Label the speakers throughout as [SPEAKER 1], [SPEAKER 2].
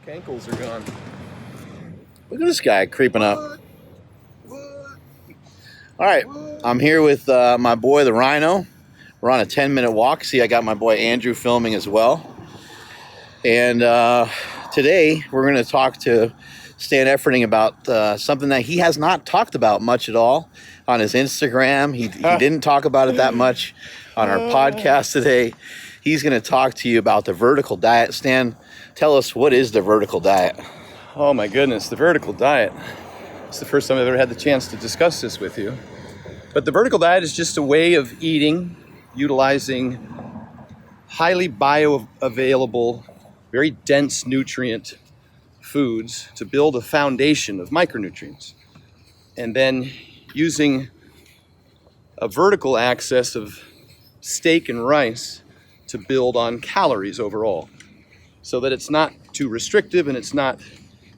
[SPEAKER 1] Ankles are gone.
[SPEAKER 2] Look at this guy creeping up. All right, I'm here with my boy, the Rhino. We're on a 10-minute walk. See, I got my boy Andrew filming as well. And today we're going to talk to Stan Efferding about something that he has not talked about much at all on his Instagram. He didn't talk about it that much on our podcast today. He's going to talk to you about the vertical diet. Stan, tell us, what is the vertical diet?
[SPEAKER 1] Oh my goodness, the vertical diet. It's the first time I've ever had the chance to discuss this with you. But the vertical diet is just a way of eating, utilizing highly bioavailable, very dense nutrient foods to build a foundation of micronutrients. And then using a vertical axis of steak and rice to build on calories overall, so that it's not too restrictive and it's not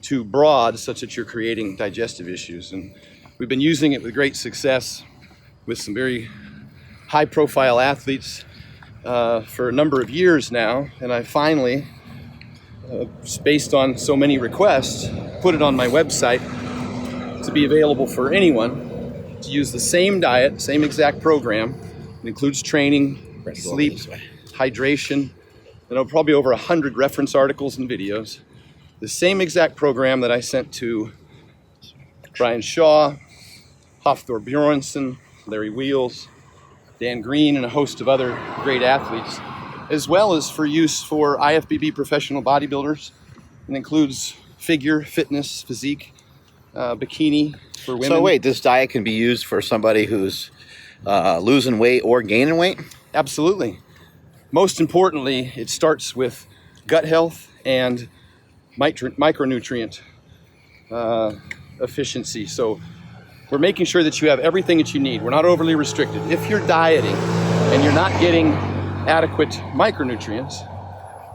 [SPEAKER 1] too broad such that you're creating digestive issues. And we've been using it with great success with some very high profile athletes for a number of years now. And I finally, based on so many requests, put it on my website to be available for anyone to use the same diet, same exact program. It includes training, sleep, hydration, and probably over 100 reference articles and videos. The same exact program that I sent to Brian Shaw, Hafthor Bjornsson, Larry Wheels, Dan Green, and a host of other great athletes, as well as for use for IFBB professional bodybuilders. It includes figure, fitness, physique, bikini for women.
[SPEAKER 2] So wait, this diet can be used for somebody who's losing weight or gaining weight?
[SPEAKER 1] Absolutely. Most importantly, it starts with gut health and micronutrient efficiency. So we're making sure that you have everything that you need. We're not overly restricted. If you're dieting and you're not getting adequate micronutrients,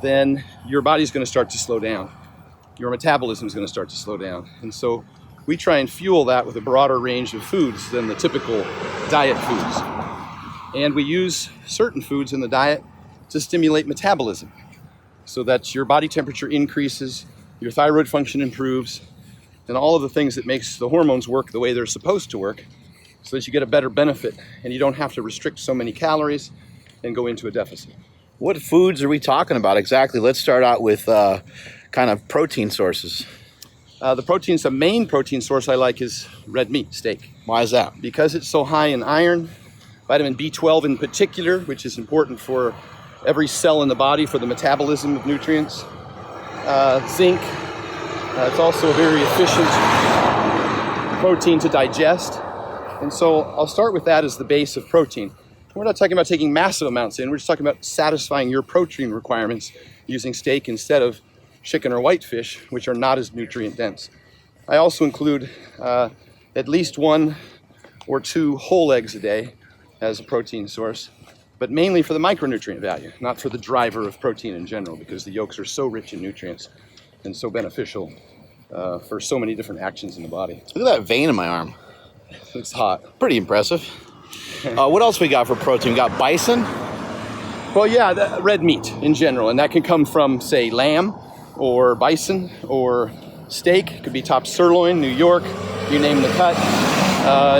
[SPEAKER 1] then your body's going to start to slow down. Your metabolism is going to start to slow down. And so we try and fuel that with a broader range of foods than the typical diet foods. And we use certain foods in the diet to stimulate metabolism so that your body temperature increases, your thyroid function improves, and all of the things that makes the hormones work the way they're supposed to work, so that you get a better benefit and you don't have to restrict so many calories and go into a deficit.
[SPEAKER 2] What foods are we talking about exactly? Let's start out with kind of protein sources.
[SPEAKER 1] The main protein source I like is red meat, steak.
[SPEAKER 2] Why is that?
[SPEAKER 1] Because it's so high in iron, vitamin B12 in particular, which is important for every cell in the body for the metabolism of nutrients. Zinc. It's also a very efficient protein to digest. And so I'll start with that as the base of protein. We're not talking about taking massive amounts in. We're just talking about satisfying your protein requirements using steak instead of chicken or whitefish, which are not as nutrient dense. I also include at least 1 or 2 whole eggs a day as a protein source, but mainly for the micronutrient value, not for the driver of protein in general, because the yolks are so rich in nutrients and so beneficial for so many different actions in the body.
[SPEAKER 2] Look at that vein in my arm.
[SPEAKER 1] It's hot.
[SPEAKER 2] Pretty impressive. What else we got for protein? We got bison?
[SPEAKER 1] Well, yeah, red meat in general, and that can come from, say, lamb or bison or steak. It could be top sirloin, New York, you name the cut.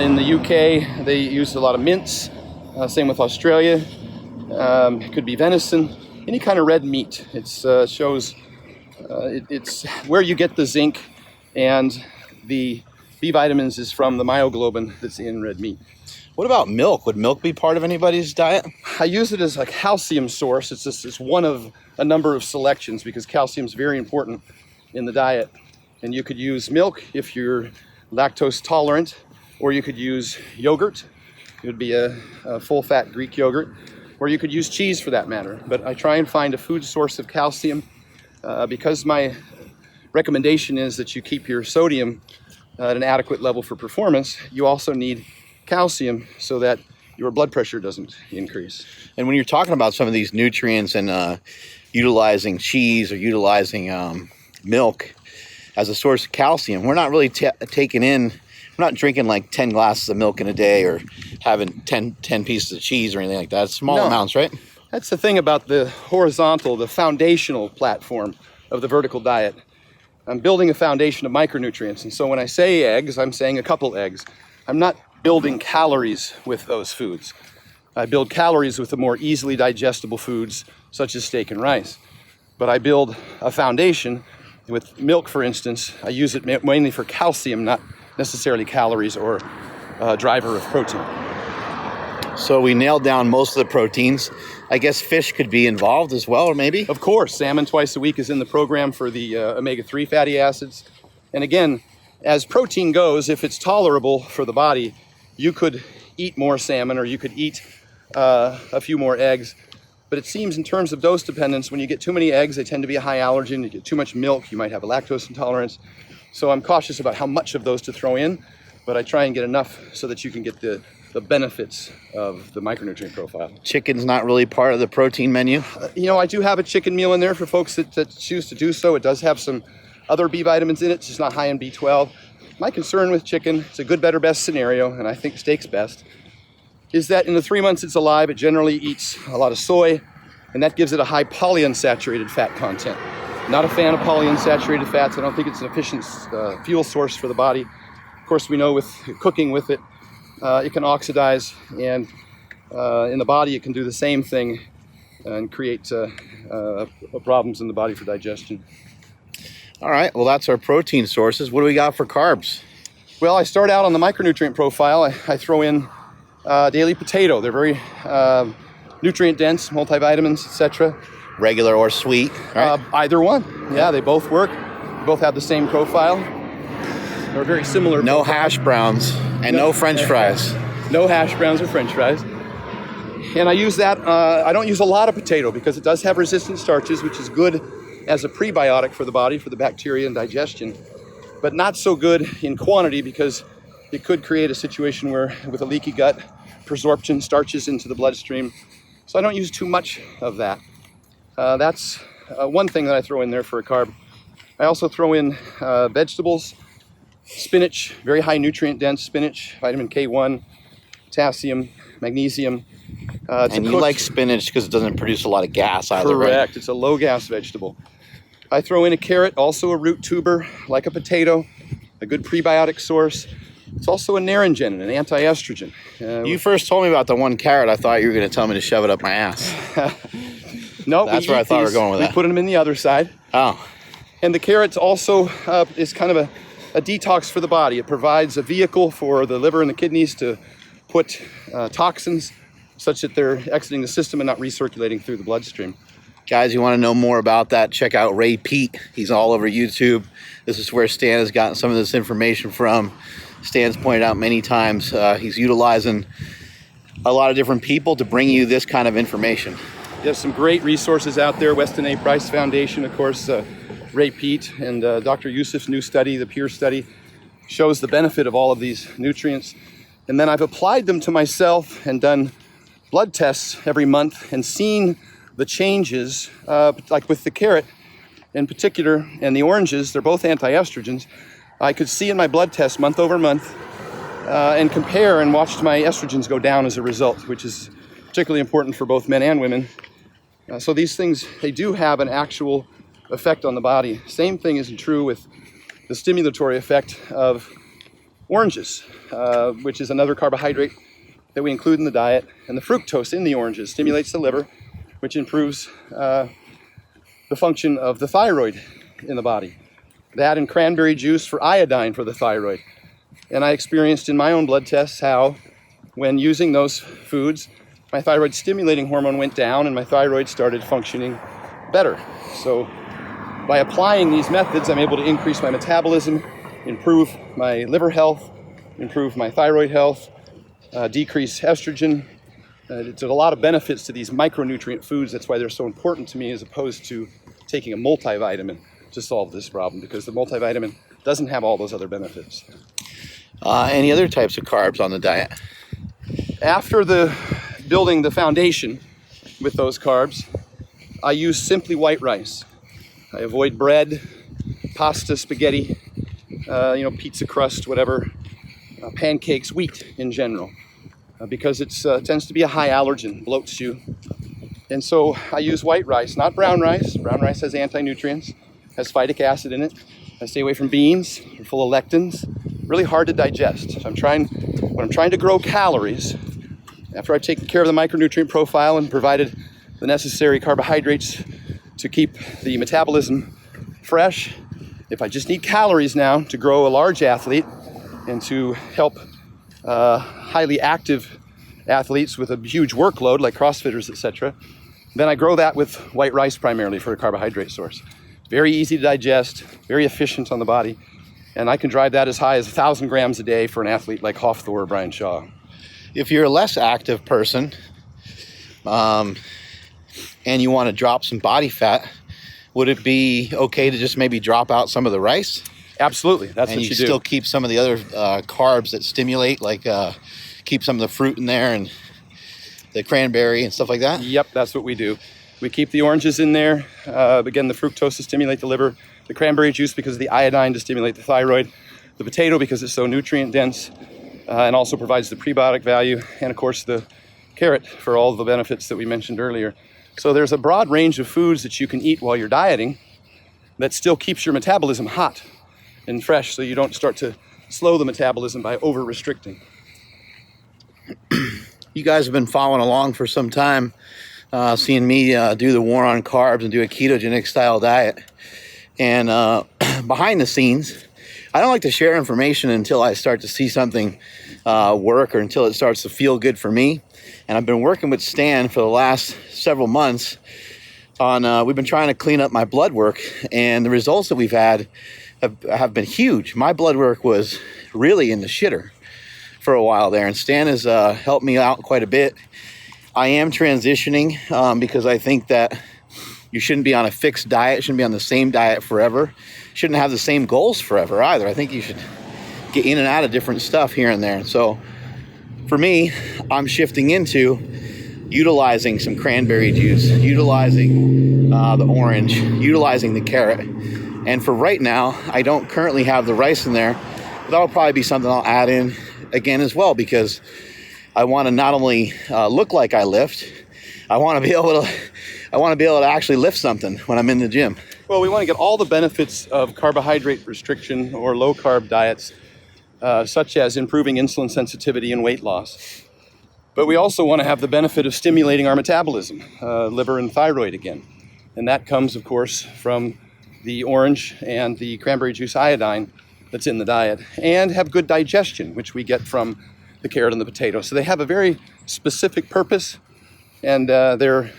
[SPEAKER 1] In the UK, they use a lot of mince. Same with Australia. It could be venison, any kind of red meat. It's where you get the zinc, and the B vitamins is from the myoglobin that's in red meat.
[SPEAKER 2] What about milk? Would milk be part of anybody's diet?
[SPEAKER 1] I use it as a calcium source. It's one of a number of selections because calcium is very important in the diet. And you could use milk if you're lactose tolerant, or you could use yogurt. It would be a full-fat Greek yogurt, or you could use cheese for that matter. But I try and find a food source of calcium because my recommendation is that you keep your sodium at an adequate level for performance. You also need calcium so that your blood pressure doesn't increase.
[SPEAKER 2] And when you're talking about some of these nutrients and utilizing cheese or utilizing milk as a source of calcium, we're not really we're not drinking like 10 glasses of milk in a day or having 10 pieces of cheese or anything like that. It's small amounts, right?
[SPEAKER 1] That's the thing about the horizontal, the foundational platform of the vertical diet. I'm building a foundation of micronutrients. And so when I say eggs, I'm saying a couple eggs. I'm not building calories with those foods. I build calories with the more easily digestible foods, such as steak and rice. But I build a foundation with milk, for instance. I use it mainly for calcium, not necessarily calories or a driver of protein.
[SPEAKER 2] So we nailed down most of the proteins. I guess fish could be involved as well, or maybe?
[SPEAKER 1] Of course, salmon twice a week is in the program for the omega-3 fatty acids. And again, as protein goes, if it's tolerable for the body, you could eat more salmon or you could eat a few more eggs. But it seems in terms of dose dependence, when you get too many eggs, they tend to be a high allergen. You get too much milk, you might have a lactose intolerance. So I'm cautious about how much of those to throw in, but I try and get enough so that you can get the benefits of the micronutrient profile.
[SPEAKER 2] Chicken's not really part of the protein menu?
[SPEAKER 1] I do have a chicken meal in there for folks that choose to do so. It does have some other B vitamins in it. It's just not high in B12. My concern with chicken, it's a good, better, best scenario, and I think steak's best, is that in the 3 months it's alive, it generally eats a lot of soy, and that gives it a high polyunsaturated fat content. Not a fan of polyunsaturated fats. I don't think it's an efficient fuel source for the body. Of course, we know with cooking with it, it can oxidize, and in the body it can do the same thing and create problems in the body for digestion.
[SPEAKER 2] All right, well, that's our protein sources. What do we got for carbs?
[SPEAKER 1] Well, I start out on the micronutrient profile. I throw in daily potato. They're very nutrient dense, multivitamins, etc.
[SPEAKER 2] Regular or sweet? Right?
[SPEAKER 1] Either one. Yeah, they both work. They both have the same profile. They're very similar.
[SPEAKER 2] No
[SPEAKER 1] profile.
[SPEAKER 2] hash browns and no French fries.
[SPEAKER 1] No hash browns or French fries. And I use that. I don't use a lot of potato because it does have resistant starches, which is good as a prebiotic for the body, for the bacteria and digestion, but not so good in quantity because it could create a situation where, with a leaky gut, persorption starches into the bloodstream. So I don't use too much of that. That's one thing that I throw in there for a carb. I also throw in vegetables, spinach, very high nutrient dense spinach, vitamin K1, potassium, magnesium.
[SPEAKER 2] And you like spinach because it doesn't produce a lot of gas either,
[SPEAKER 1] Correct.
[SPEAKER 2] right?
[SPEAKER 1] It's a low gas vegetable. I throw in a carrot, also a root tuber, like a potato, a good prebiotic source. It's also a naringin, an anti-estrogen.
[SPEAKER 2] You first told me about the one carrot. I thought you were going to tell me to shove it up my ass.
[SPEAKER 1] No,
[SPEAKER 2] that's where I thought we were going with that.
[SPEAKER 1] We put them in the other side.
[SPEAKER 2] Oh.
[SPEAKER 1] And the carrot also is kind of a detox for the body. It provides a vehicle for the liver and the kidneys to put toxins such that they're exiting the system and not recirculating through the bloodstream.
[SPEAKER 2] Guys, you want to know more about that, check out Ray Pete. He's all over YouTube. This is where Stan has gotten some of this information from. Stan's pointed out many times he's utilizing a lot of different people to bring you this kind of information.
[SPEAKER 1] There's some great resources out there. Weston A. Price Foundation, of course, Ray Pete, and Dr. Yusuf's new study, the PEER study, shows the benefit of all of these nutrients. And then I've applied them to myself and done blood tests every month and seen the changes, like with the carrot in particular and the oranges. They're both anti-estrogens. I could see in my blood test month over month and compare, and watched my estrogens go down as a result, which is particularly important for both men and women. So these things, they do have an actual effect on the body. Same thing is true with the stimulatory effect of oranges, which is another carbohydrate that we include in the diet. And the fructose in the oranges stimulates the liver, which improves the function of the thyroid in the body. That and cranberry juice for iodine for the thyroid. And I experienced in my own blood tests how, when using those foods, my thyroid stimulating hormone went down and my thyroid started functioning better. So by applying these methods, I'm able to increase my metabolism, improve my liver health, improve my thyroid health, decrease estrogen. It's a lot of benefits to these micronutrient foods. That's why they're so important to me, as opposed to taking a multivitamin to solve this problem, because the multivitamin doesn't have all those other benefits.
[SPEAKER 2] Any other types of carbs on the diet?
[SPEAKER 1] After building the foundation with those carbs, I use simply white rice. I avoid bread, pasta, spaghetti, pizza crust, whatever, pancakes, wheat in general, because it tends to be a high allergen, bloats you. And so I use white rice, not brown rice. Brown rice has anti-nutrients, has phytic acid in it, I stay away from beans. They're full of lectins, really hard to digest. So when I'm trying to grow calories, after I've taken care of the micronutrient profile and provided the necessary carbohydrates to keep the metabolism fresh, if I just need calories now to grow a large athlete and to help highly active athletes with a huge workload like CrossFitters, etc., then I grow that with white rice primarily for a carbohydrate source. Very easy to digest, very efficient on the body, and I can drive that as high as 1,000 grams a day for an athlete like Hofthor or Brian Shaw.
[SPEAKER 2] If you're a less active person and you want to drop some body fat, would it be okay to just maybe drop out some of the rice?
[SPEAKER 1] Absolutely, that's
[SPEAKER 2] and
[SPEAKER 1] what you do.
[SPEAKER 2] And you still keep some of the other carbs that stimulate, like keep some of the fruit in there and the cranberry and stuff like that?
[SPEAKER 1] Yep, that's what we do. We keep the oranges in there. Again, the fructose to stimulate the liver, the cranberry juice because of the iodine to stimulate the thyroid, the potato because it's so nutrient dense and also provides the prebiotic value, and of course the carrot for all the benefits that we mentioned earlier. So there's a broad range of foods that you can eat while you're dieting that still keeps your metabolism hot and fresh so you don't start to slow the metabolism by over-restricting.
[SPEAKER 2] You guys have been following along for some time, seeing me do the war on carbs and do a ketogenic style diet. And behind the scenes, I don't like to share information until I start to see something work or until it starts to feel good for me. And I've been working with Stan for the last several months on, we've been trying to clean up my blood work, and the results that we've had have been huge. My blood work was really in the shitter for a while there, and Stan has helped me out quite a bit. I am transitioning because I think that you shouldn't be on a fixed diet, shouldn't be on the same diet forever, shouldn't have the same goals forever either. I think you should get in and out of different stuff here and there. And so for me, I'm shifting into utilizing some cranberry juice, utilizing the orange, utilizing the carrot. And for right now, I don't currently have the rice in there, but that'll probably be something I'll add in again as well, because I want to not only look like I lift, I want to be able to actually lift something when I'm in the gym.
[SPEAKER 1] Well, we want to get all the benefits of carbohydrate restriction or low carb diets, such as improving insulin sensitivity and weight loss. But we also want to have the benefit of stimulating our metabolism, liver and thyroid again. And that comes, of course, from the orange and the cranberry juice iodine that's in the diet, and have good digestion, which we get from the carrot and the potato. So they have a very specific purpose, and they're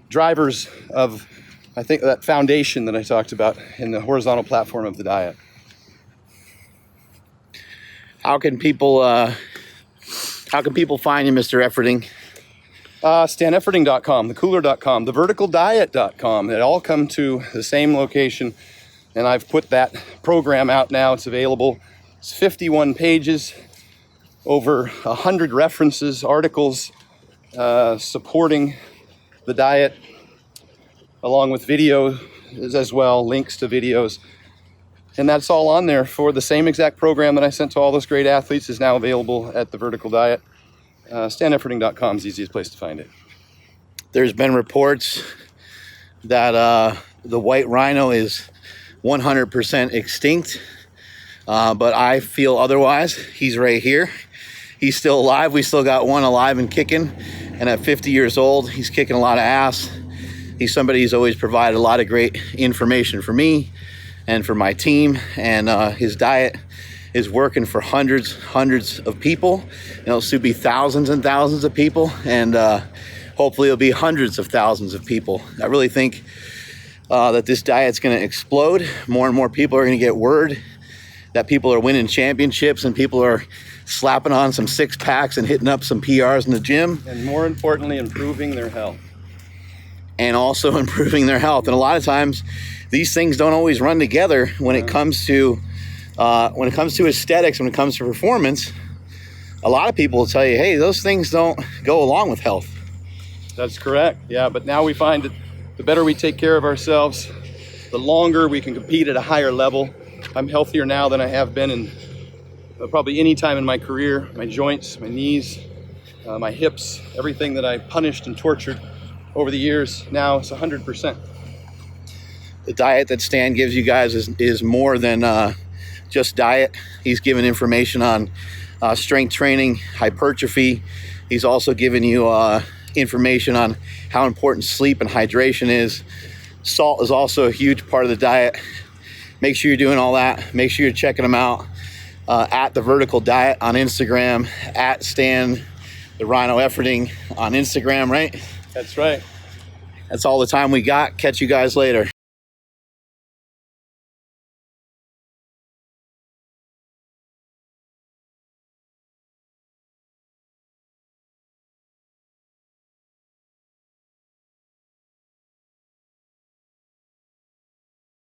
[SPEAKER 1] drivers of, I think, that foundation that I talked about in the horizontal platform of the diet.
[SPEAKER 2] How can people find you, Mr. Efferding?
[SPEAKER 1] StanEfferding.com, thecooler.com, theverticaldiet.com. They all come to the same location, and I've put that program out now. It's available. It's 51 pages, over 100 references, articles supporting the diet, along with videos as well, links to videos. And that's all on there for the same exact program that I sent to all those great athletes is now available at the Vertical Diet. StanEfferding.com is the easiest place to find it.
[SPEAKER 2] There's been reports that the white rhino is 100% extinct, but I feel otherwise. He's right here. He's still alive. We still got one alive and kicking. And at 50 years old, he's kicking a lot of ass. He's somebody who's always provided a lot of great information for me and for my team. And his diet is working for hundreds of people. And it'll soon be thousands and thousands of people. And hopefully it'll be hundreds of thousands of people. I really think that this diet's going to explode. More and more people are going to get word that people are winning championships and people are slapping on some six packs and hitting up some PRs in the gym.
[SPEAKER 1] And more importantly, improving their health.
[SPEAKER 2] And also improving their health. And a lot of times these things don't always run together when it comes to aesthetics, when it comes to performance. A lot of people will tell you, hey, those things don't go along with health.
[SPEAKER 1] That's correct. Yeah, but now we find that the better we take care of ourselves, the longer we can compete at a higher level. I'm healthier now than I have been in probably any time in my career. My joints, my knees, my hips, everything that I punished and tortured over the years, now it's 100%.
[SPEAKER 2] The diet that Stan gives you guys is more than just diet. He's given information on strength training, hypertrophy. He's also given you information on how important sleep and hydration is. Salt is also a huge part of the diet. Make sure you're doing all that. Make sure you're checking them out at The Vertical Diet on Instagram, at Stan the Rhino Efferding on Instagram, right?
[SPEAKER 1] That's right.
[SPEAKER 2] That's all the time we got. Catch you guys later.